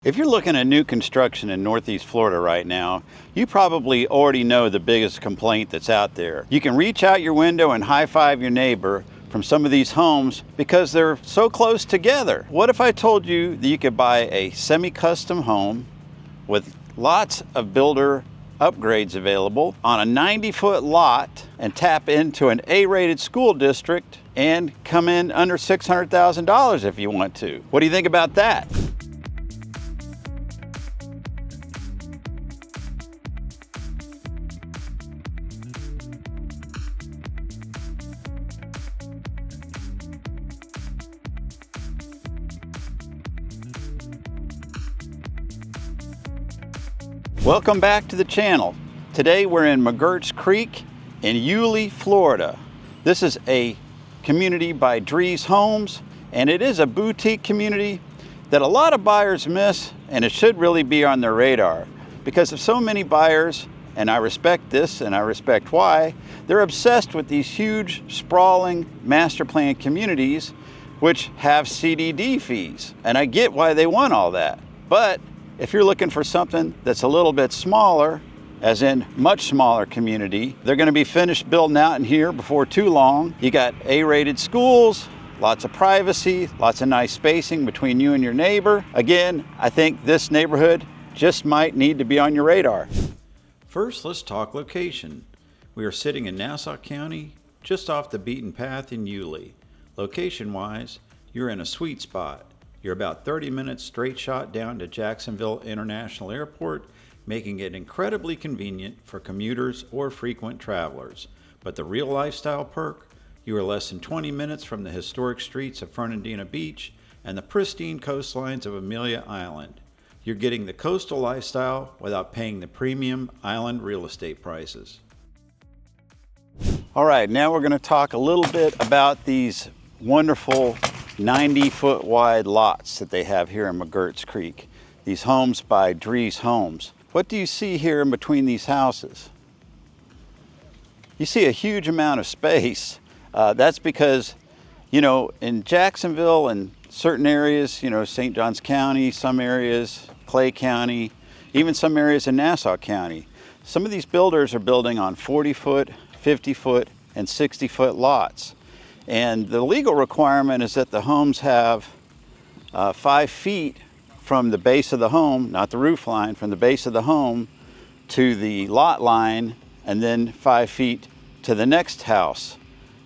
If you're looking at new construction in Northeast Florida right now, you probably already know the biggest complaint that's out there. You can reach out your window and high-five your neighbor from some of these homes because they're so close together. What if I told you that you could buy a semi-custom home with lots of builder upgrades available on a 90-foot lot and tap into an A-rated school district and come in under $600,000 if you want to? What do you think about that? Welcome back to the channel. Today we're in McGirt's Creek in Yulee, Florida. This is a community by Drees Homes, and it is a boutique community that a lot of buyers miss, and it should really be on their radar because of so many buyers, and I respect this and I respect why, they're obsessed with these huge sprawling master plan communities which have CDD fees. And I get why they want all that. But if you're looking for something that's a little bit smaller, as in much smaller community, they're going to be finished building out in here before too long. You got A-rated schools, lots of privacy, lots of nice spacing between you and your neighbor. Again, I think this neighborhood just might need to be on your radar. First, let's talk location. We are sitting in Nassau County, just off the beaten path in Yulee. Location-wise, you're in a sweet spot. You're about 30 minutes straight shot down to Jacksonville International Airport, making it incredibly convenient for commuters or frequent travelers. But the real lifestyle perk, you are less than 20 minutes from the historic streets of Fernandina Beach and the pristine coastlines of Amelia Island. You're getting the coastal lifestyle without paying the premium island real estate prices. All right, now we're going to talk a little bit about these wonderful 90-foot wide lots that they have here in McGirt's Creek. These homes by Drees Homes. What do you see here in between these houses? You see a huge amount of space. That's because, in Jacksonville and certain areas, St. Johns County, some areas, Clay County, even some areas in Nassau County, some of these builders are building on 40-foot, 50-foot, and 60-foot lots. And the legal requirement is that the homes have 5 feet from the base of the home, not the roof line, from the base of the home to the lot line, and then 5 feet to the next house,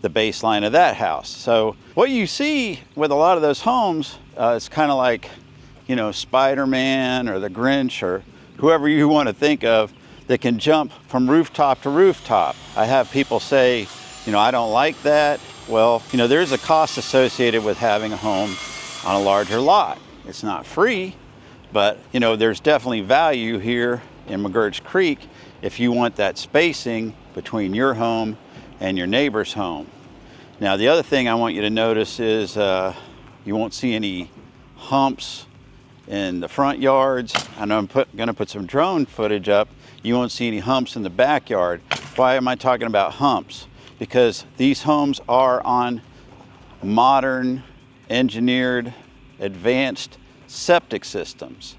the baseline of that house. So what you see with a lot of those homes, it's kind of like, Spider-Man or the Grinch or whoever you want to think of that can jump from rooftop to rooftop. I have people say, I don't like that. Well, there's a cost associated with having a home on a larger lot. It's not free, but there's definitely value here in McGirt's Creek if you want that spacing between your home and your neighbor's home. Now, the other thing I want you to notice is you won't see any humps in the front yards. I know I'm going to put some drone footage up. You won't see any humps in the backyard. Why am I talking about humps? Because these homes are on modern, engineered, advanced septic systems.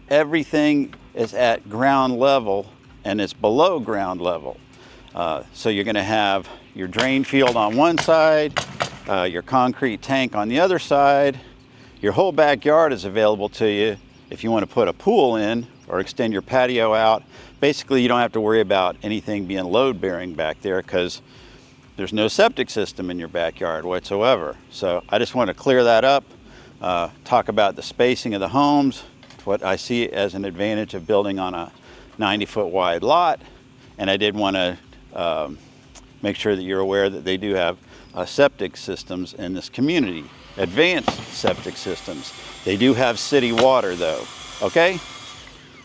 Everything is at ground level and it's below ground level. So you're going to have your drain field on one side, your concrete tank on the other side. Your whole backyard is available to you if you want to put a pool in or extend your patio out. Basically, you don't have to worry about anything being load-bearing back there because there's no septic system in your backyard whatsoever. So I just want to clear that up, talk about the spacing of the homes, what I see as an advantage of building on a 90-foot wide lot. And I did want to make sure that you're aware that they do have septic systems in this community, advanced septic systems. They do have city water though, okay?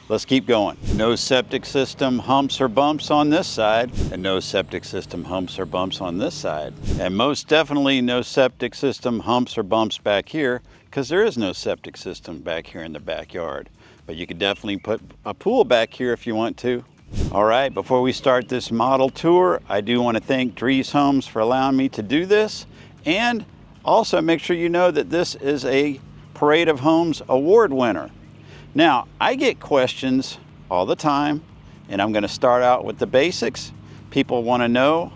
Let's keep going. No septic system humps or bumps on this side, and no septic system humps or bumps on this side. And most definitely no septic system humps or bumps back here, because there is no septic system back here in the backyard. But you could definitely put a pool back here if you want to. All right, before we start this model tour, I do want to thank Drees Homes for allowing me to do this, and also make sure you know that this is a Parade of Homes award winner. Now, I get questions all the time, and I'm going to start out with the basics. People want to know,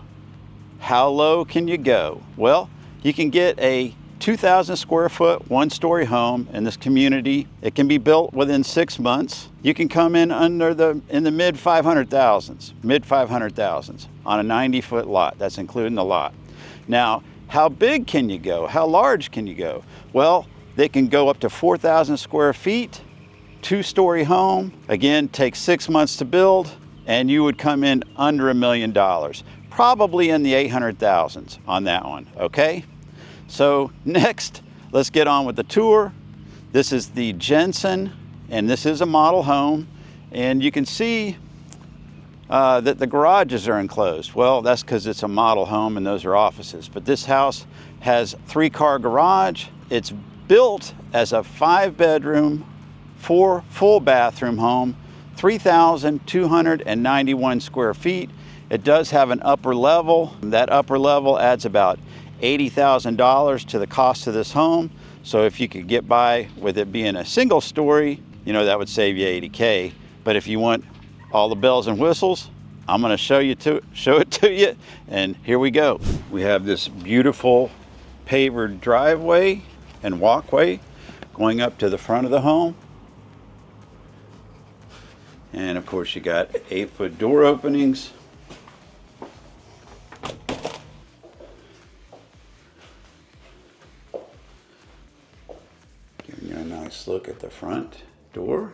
how low can you go? Well, you can get a 2,000 square foot, one-story home in this community. It can be built within 6 months. You can come in in the mid 500,000s on a 90-foot lot. That's including the lot. Now, how big can you go? How large can you go? Well, they can go up to 4,000 square feet, 2-story home. Again, takes 6 months to build, and you would come in under $1 million, probably in the 800,000s on that one, okay? So next, let's get on with the tour. This is the Jensen, and this is a model home, and you can see that the garages are enclosed. Well, that's because it's a model home and those are offices, but this house has 3-car garage. It's built as a 5-bedroom, 4 full bathroom home, 3,291 square feet. It does have an upper level. That upper level adds about $80,000 to the cost of this home. So if you could get by with it being a single story, you know, that would save you $80K. But if you want all the bells and whistles, I'm going to show it to you, and here we go. We have this beautiful pavered driveway and walkway going up to the front of the home. And of course you got 8-foot door openings. Giving you a nice look at the front door.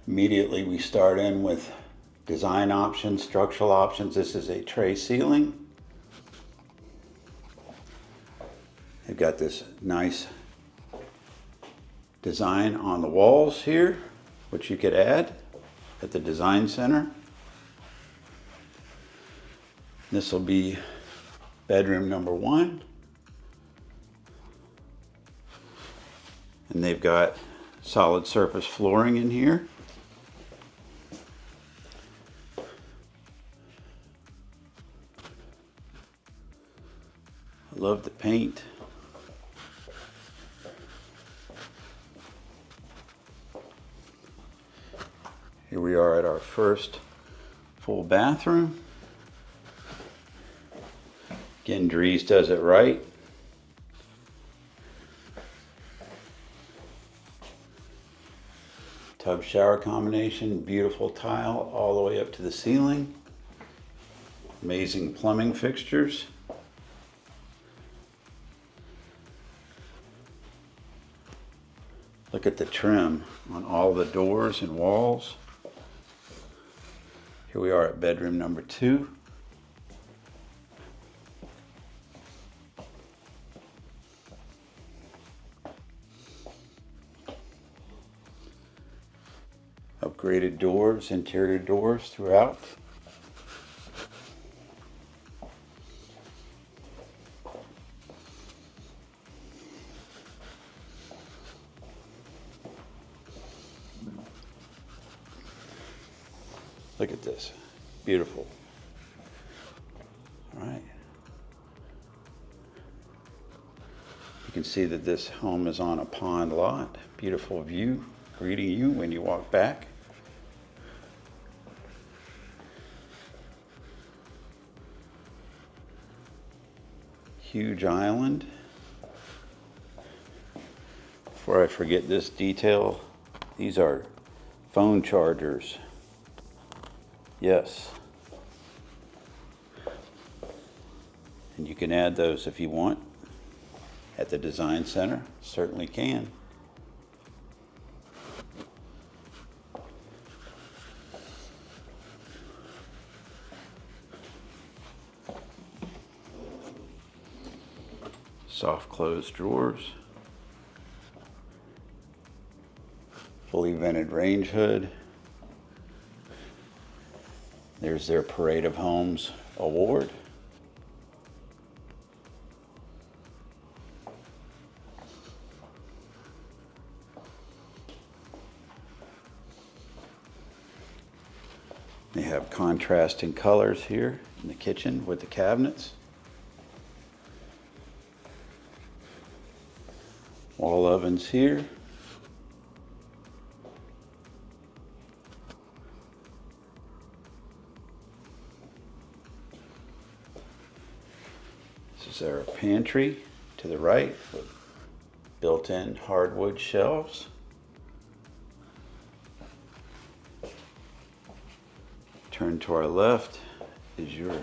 Immediately we start in with design options, structural options. This is a tray ceiling. They've got this nice design on the walls here, which you could add at the design center. This will be bedroom number 1. And they've got solid surface flooring in here. I love the paint. Here we are at our first full bathroom. Again, Drees does it right. Tub shower combination, beautiful tile all the way up to the ceiling. Amazing plumbing fixtures. Look at the trim on all the doors and walls. Here we are at bedroom number 2. Upgraded doors, interior doors throughout. Look at this, beautiful. All right. You can see that this home is on a pond lot. Beautiful view greeting you when you walk back. Huge island. Before I forget this detail, these are phone chargers. Yes. And you can add those if you want at the design center. Certainly can. Soft closed drawers. Fully vented range hood. There's their Parade of Homes award. They have contrasting colors here in the kitchen with the cabinets. Wall ovens here. This is our pantry to the right with built-in hardwood shelves. Turn to our left is your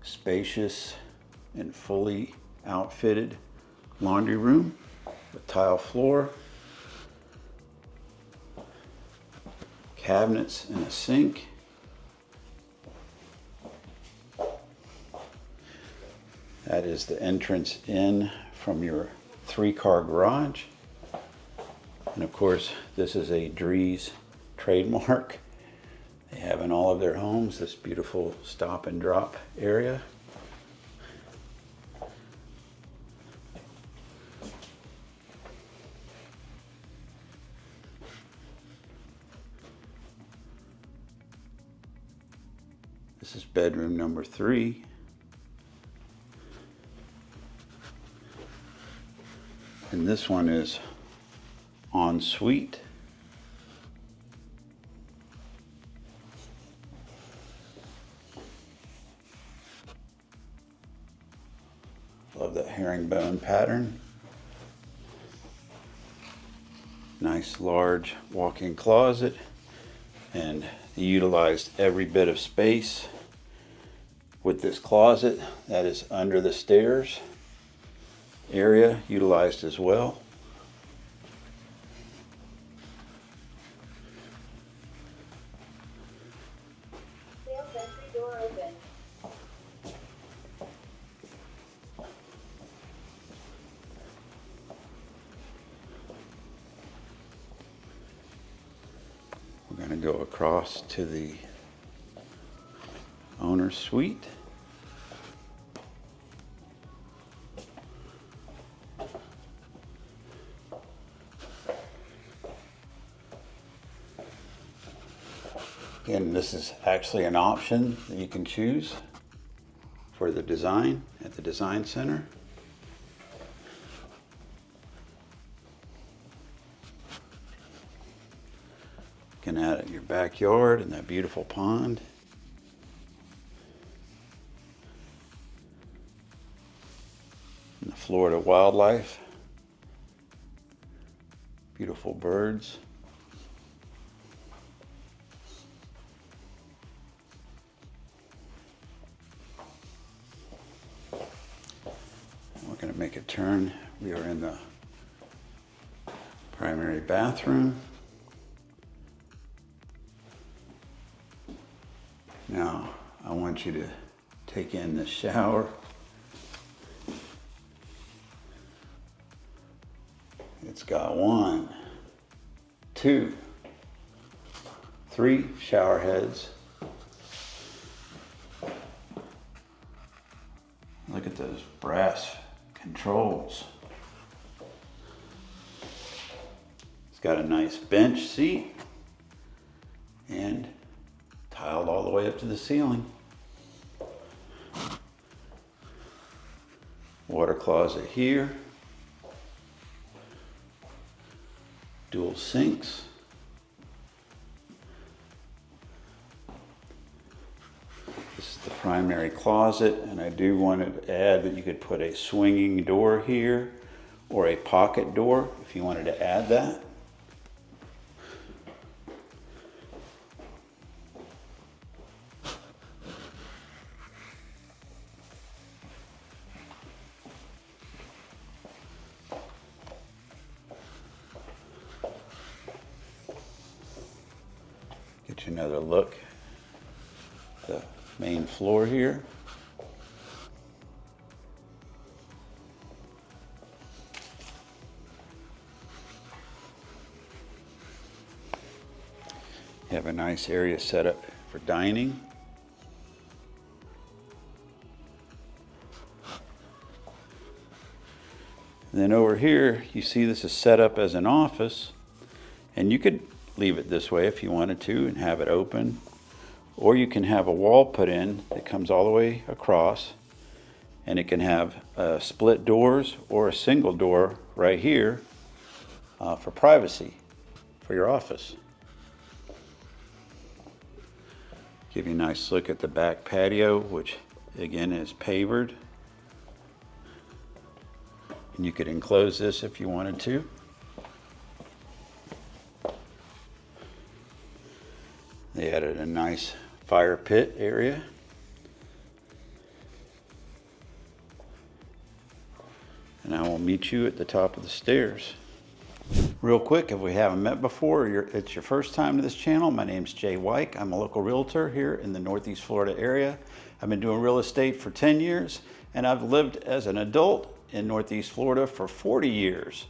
spacious and fully outfitted laundry room with tile floor, cabinets and a sink. That is the entrance in from your 3-car garage. And of course, this is a Drees trademark. They have in all of their homes this beautiful stop and drop area. This is bedroom number 3. And this one is en suite. Love that herringbone pattern. Nice large walk-in closet, and they utilized every bit of space with this closet that is under the stairs area utilized as well. Door open. We're going to go across to the owner's suite. Again, this is actually an option that you can choose for the design at the design center. You can add it in your backyard and that beautiful pond. And the Florida wildlife. Beautiful birds. We're going to make a turn. We are in the primary bathroom. Now, I want you to take in the shower. It's got 1, 2, 3 shower heads. Look at those brass controls. It's got a nice bench seat and tiled all the way up to the ceiling. Water closet here. Dual sinks. This is the primary closet, and I do want to add that you could put a swinging door here or a pocket door if you wanted to add that. Get you another look at the main floor here. You have a nice area set up for dining. And then over here, you see this is set up as an office, and you could leave it this way if you wanted to and have it open, or you can have a wall put in that comes all the way across, and it can have split doors or a single door right here for privacy for your office. Give you a nice look at the back patio, which again is pavered. And you could enclose this if you wanted to. They added a nice fire pit area. And I will meet you at the top of the stairs. Real quick, if we haven't met before, or it's your first time to this channel, my name's Wike. I'm a local realtor here in the Northeast Florida area. I've been doing real estate for 10 years, and I've lived as an adult in Northeast Florida for 40 years.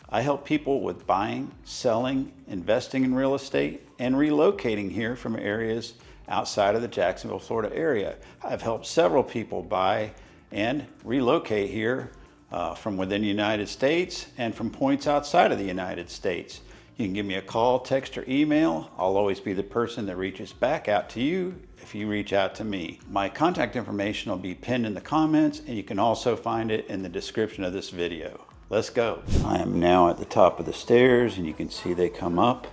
I help people with buying, selling, investing in real estate, and relocating here from areas outside of the Jacksonville, Florida area. I've helped several people buy and relocate here from within the United States and from points outside of the United States. You can give me a call, text, or email. I'll always be the person that reaches back out to you if you reach out to me. My contact information will be pinned in the comments, and you can also find it in the description of this video. Let's go. I am now at the top of the stairs, and you can see they come up,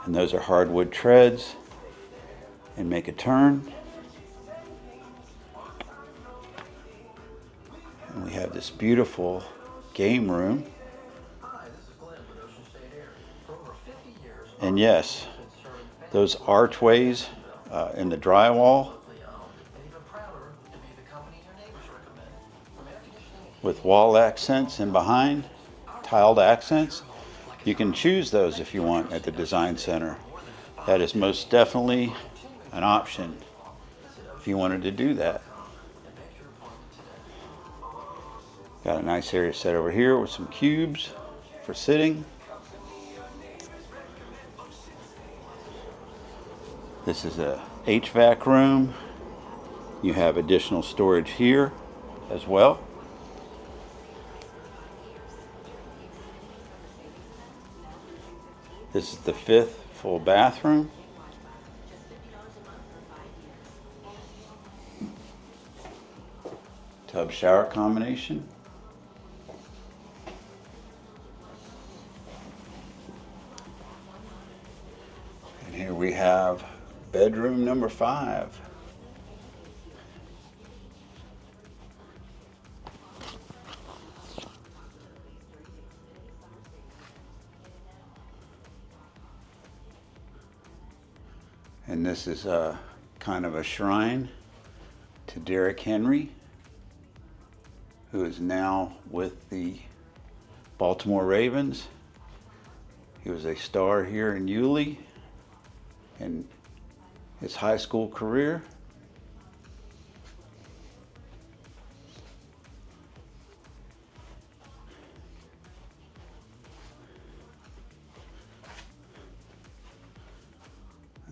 and those are hardwood treads, and make a turn. And we have this beautiful game room. And yes, those archways in the drywall with wall accents and behind tiled accents. You can choose those if you want at the design center. That is most definitely an option if you wanted to do that. Got a nice area set over here with some cubes for sitting. This is a HVAC room. You have additional storage here as well. This is the 5th full bathroom. Tub shower combination. And here we have bedroom number 5. And this is kind of a shrine to Derrick Henry, who is now with the Baltimore Ravens. He was a star here in Yulee in his high school career.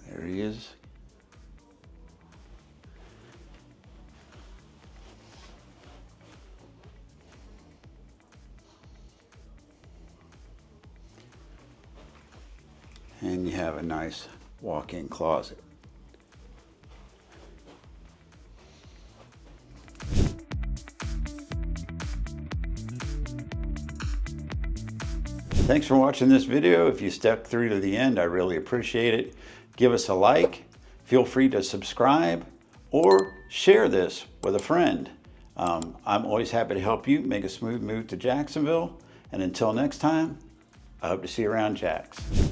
There he is. And you have a nice walk-in closet. Thanks for watching this video. If you stuck through to the end, I really appreciate it. Give us a like. Feel free to subscribe or share this with a friend. I'm always happy to help you make a smooth move to Jacksonville. And until next time, I hope to see you around Jacks.